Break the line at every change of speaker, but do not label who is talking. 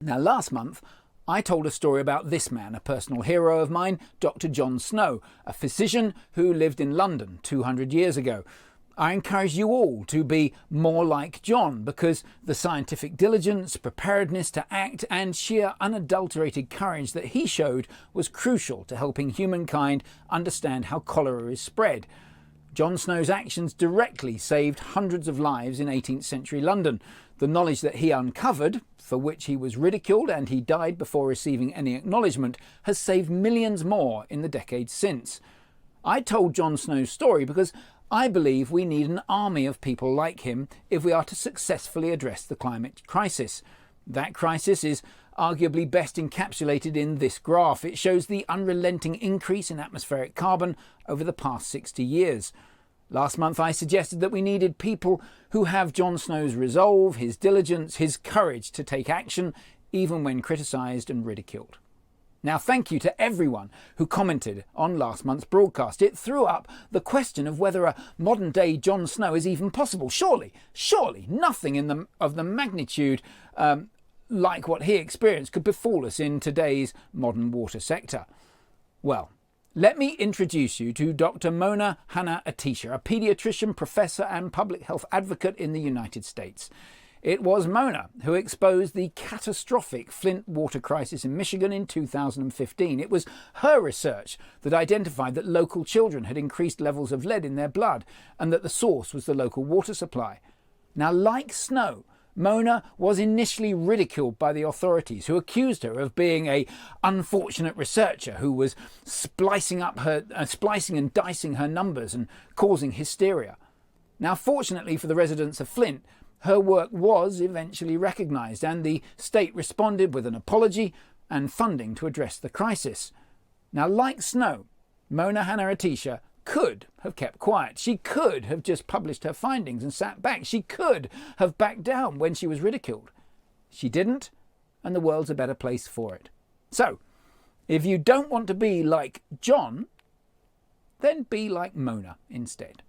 Now, last month, I told a story about this man, a personal hero of mine, Dr. John Snow, a physician who lived in London 200 years ago. I encourage you all to be more like John, because the scientific diligence, preparedness to act, and sheer unadulterated courage that he showed was crucial to helping humankind understand how cholera is spread. John Snow's actions directly saved hundreds of lives in 18th century London. The knowledge that he uncovered, for which he was ridiculed and he died before receiving any acknowledgement, has saved millions more in the decades since. I told John Snow's story because I believe we need an army of people like him if we are to successfully address the climate crisis. That crisis is arguably best encapsulated in this graph. It shows the unrelenting increase in atmospheric carbon over the past 60 years. Last month I suggested that we needed people who have John Snow's resolve, his diligence, his courage to take action, even when criticised and ridiculed. Now, thank you to everyone who commented on last month's broadcast. It threw up the question of whether a modern-day John Snow is even possible. Surely nothing of the magnitude like what he experienced could befall us in today's modern water sector. Well, let me introduce you to Dr. Mona Hanna-Attisha, a paediatrician, professor and public health advocate in the United States. It was Mona who exposed the catastrophic Flint water crisis in Michigan in 2015. It was her research that identified that local children had increased levels of lead in their blood and that the source was the local water supply. Now, like Snow, Mona was initially ridiculed by the authorities, who accused her of being an unfortunate researcher who was splicing and dicing her numbers and causing hysteria. Now, fortunately for the residents of Flint, her work was eventually recognised and the state responded with an apology and funding to address the crisis. Now, like Snow, Mona Hanna-Attisha could have kept quiet. She could have just published her findings and sat back. She could have backed down when she was ridiculed. She didn't, and the world's a better place for it. So, if you don't want to be like John, then be like Mona instead.